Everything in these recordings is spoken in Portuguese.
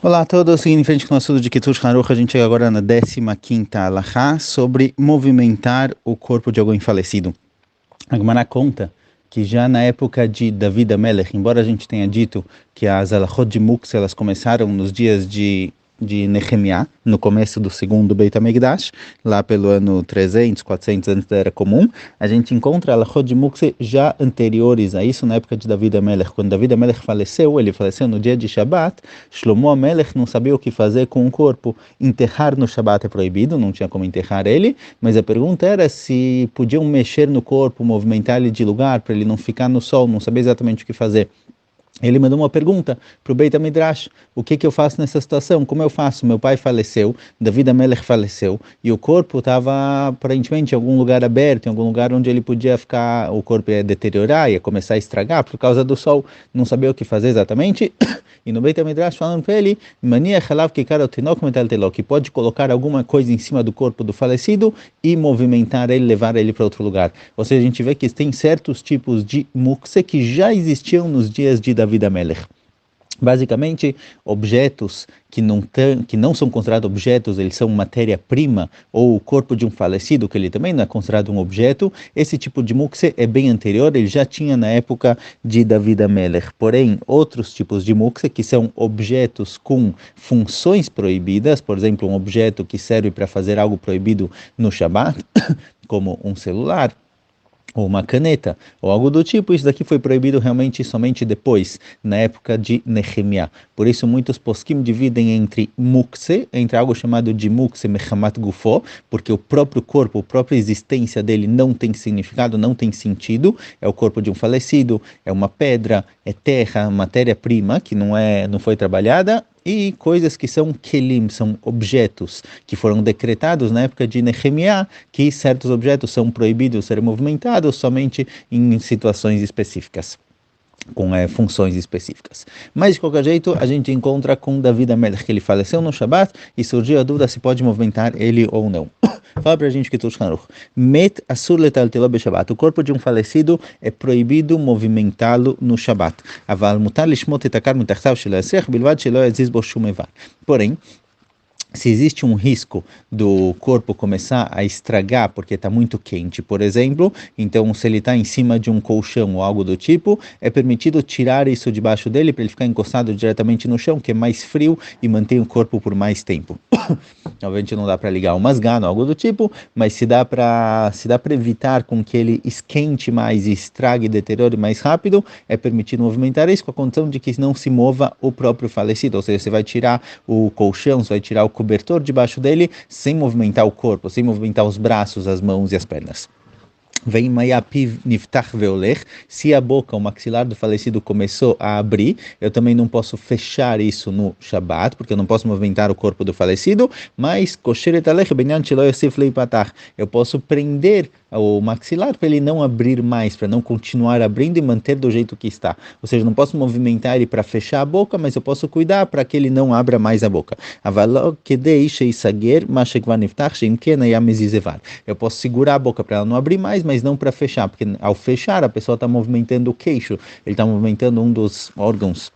Olá a todos, seguindo em frente com o assunto de Kitush Haruch, a gente chega agora na 15ª Alahá sobre movimentar o corpo de alguém falecido. A Gemara conta que já na época de David HaMelech, embora a gente tenha dito que as Alahot de Muktzah elas começaram nos dias de Nehemiah, no começo do segundo Beit HaMikdash, lá pelo ano 300, 400 antes da Era Comum, a gente encontra Alahot de Muktzah já anteriores a isso, na época de David HaMelech. Quando David HaMelech faleceu, ele faleceu no dia de Shabbat, Shlomo HaMelech não sabia o que fazer com o corpo. Enterrar no Shabbat é proibido, não tinha como enterrar ele, mas a pergunta era se podiam mexer no corpo, movimentar ele de lugar, para ele não ficar no sol, não sabia exatamente o que fazer. Ele mandou uma pergunta para o Beit HaMidrash: o que eu faço nessa situação? Como eu faço? Meu pai faleceu, David HaMelech faleceu, e o corpo estava aparentemente em algum lugar aberto, em algum lugar onde ele podia ficar, o corpo ia deteriorar, ia começar a estragar por causa do sol, não sabia o que fazer exatamente. E no Beit HaMidrash falando para ele, que pode colocar alguma coisa em cima do corpo do falecido e movimentar ele, levar ele para outro lugar. Ou seja, a gente vê que tem certos tipos de muktzah que já existiam nos dias de David HaMelech. Basicamente, objetos que não são considerados objetos, eles são matéria-prima, ou o corpo de um falecido, que ele também não é considerado um objeto, esse tipo de muktzah é bem anterior, ele já tinha na época de David HaMelech. Porém, outros tipos de muktzah, que são objetos com funções proibidas, por exemplo, um objeto que serve para fazer algo proibido no Shabbat, como um celular, ou uma caneta, ou algo do tipo, isso daqui foi proibido realmente somente depois, na época de Nehemiah. Por isso, muitos poskim dividem entre muktzah, entre algo chamado de muktzah mechamat gufo, porque o próprio corpo, a própria existência dele não tem significado, não tem sentido, é o corpo de um falecido, é uma pedra, é terra, matéria-prima, que não foi trabalhada, e coisas que são kelim, são objetos que foram decretados na época de Nehemiah, que certos objetos são proibidos de serem movimentados somente em situações específicas, com funções específicas. Mas, de qualquer jeito, a gente encontra com David HaMelech, que ele faleceu no Shabbat, e surgiu a dúvida se pode movimentar ele ou não. Fala pra gente que tu Met asur letaltelo be-Shabbat. O corpo de um falecido é proibido movimentá-lo no Shabbat. Aval mutar lishmot et hakar mitachtav shel ha'asriach bilvad shelo yaziz bo shum ivar. Porém, se existe um risco do corpo começar a estragar porque está muito quente, por exemplo, então se ele está em cima de um colchão ou algo do tipo, é permitido tirar isso debaixo dele para ele ficar encostado diretamente no chão, que é mais frio e mantém o corpo por mais tempo. Obviamente não dá para ligar um masgano, algo do tipo, mas se dá para evitar com que ele esquente mais e estrague e deteriore mais rápido, é permitido movimentar isso com a condição de que não se mova o próprio falecido, ou seja, você vai tirar o colchão, você vai tirar o cobertor debaixo dele, sem movimentar o corpo, sem movimentar os braços, as mãos e as pernas. Vem Mayapiv Niftach Veoler, se a boca, o maxilar do falecido começou a abrir, eu também não posso fechar isso no Shabbat, porque eu não posso movimentar o corpo do falecido, mas eu posso prender o maxilar para ele não abrir mais, para não continuar abrindo e manter do jeito que está. Ou seja, não posso movimentar ele para fechar a boca, mas eu posso cuidar para que ele não abra mais a boca. Eu posso segurar a boca para ela não abrir mais, mas não para fechar, porque ao fechar a pessoa está movimentando o queixo, ele está movimentando um dos órgãos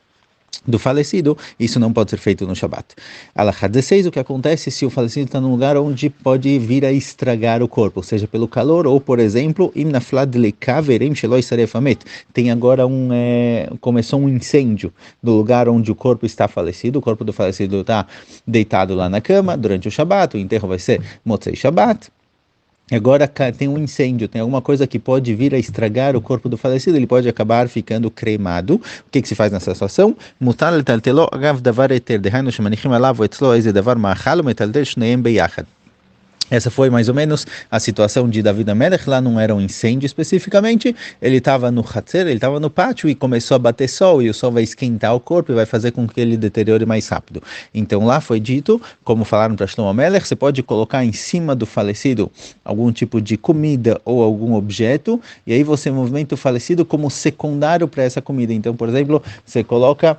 do falecido, isso não pode ser feito no Shabbat. Alahá 16, o que acontece se o falecido está num lugar onde pode vir a estragar o corpo, seja pelo calor ou, por exemplo, tem agora começou um incêndio no lugar onde o corpo está falecido, o corpo do falecido está deitado lá na cama durante o Shabbat, o enterro vai ser Motzei Shabbat. Agora tem um incêndio, tem alguma coisa que pode vir a estragar o corpo do falecido, ele pode acabar ficando cremado. O que se faz nessa situação? Mutar letaltelo agav davar eter, dehainu shemanichim alav etzlo eze davar ma'achal umetaltel shneim beyachad. Essa foi mais ou menos a situação de David HaMelech. Lá não era um incêndio especificamente, ele estava no Hatzer, ele estava no pátio e começou a bater sol, e o sol vai esquentar o corpo e vai fazer com que ele deteriore mais rápido. Então lá foi dito, como falaram para Shlomo HaMelech, você pode colocar em cima do falecido algum tipo de comida ou algum objeto, e aí você movimenta o falecido como secundário para essa comida. Então, por exemplo, você coloca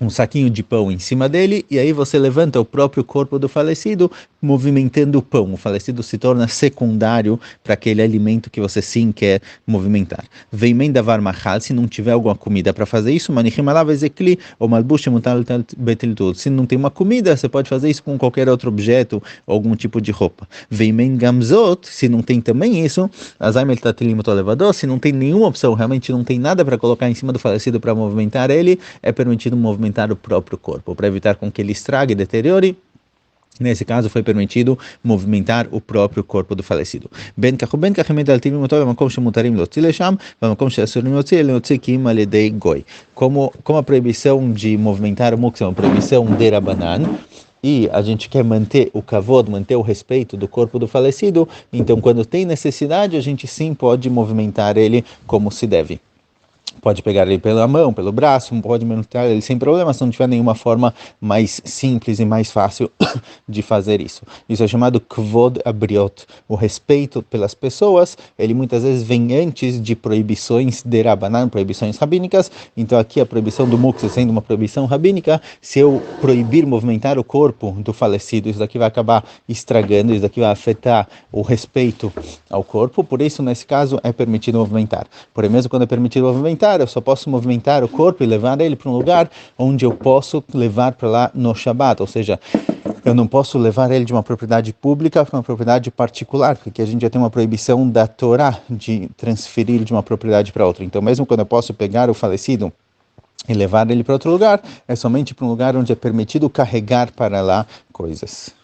um saquinho de pão em cima dele, e aí você levanta o próprio corpo do falecido movimentando o pão. O falecido se torna secundário para aquele alimento que você sim quer movimentar. Vem davar machal, se não tiver alguma comida para fazer isso, manichim alav ezekli, ou malbush mutal betiltud. Se não tem uma comida, você pode fazer isso com qualquer outro objeto, ou algum tipo de roupa. Vem gamzot, se não tem também isso, azayim el tatilim elevador, se não tem nenhuma opção, realmente não tem nada para colocar em cima do falecido para movimentar ele, é permitido movimentar o próprio corpo, para evitar com que ele estrague e deteriore. Nesse caso, foi permitido movimentar o próprio corpo do falecido. Como a proibição de movimentar o muktzah é uma proibição de Rabanan, e a gente quer manter o kavod, manter o respeito do corpo do falecido, então quando tem necessidade, a gente sim pode movimentar ele como se deve. Pode pegar ele pela mão, pelo braço, pode movimentar ele sem problema, se não tiver nenhuma forma mais simples e mais fácil de fazer isso. Isso é chamado kvod abriot, o respeito pelas pessoas. Ele muitas vezes vem antes de proibições de Rabanan, proibições rabínicas. Então aqui a proibição do muktzah sendo uma proibição rabínica, se eu proibir movimentar o corpo do falecido, isso daqui vai acabar estragando, isso daqui vai afetar o respeito ao corpo. Por isso, nesse caso, é permitido movimentar. Porém, mesmo quando é permitido movimentar, eu só posso movimentar o corpo e levar ele para um lugar onde eu posso levar para lá no Shabat, ou seja, eu não posso levar ele de uma propriedade pública para uma propriedade particular, porque a gente já tem uma proibição da Torá de transferir de uma propriedade para outra. Então, mesmo quando eu posso pegar o falecido e levar ele para outro lugar, é somente para um lugar onde é permitido carregar para lá coisas.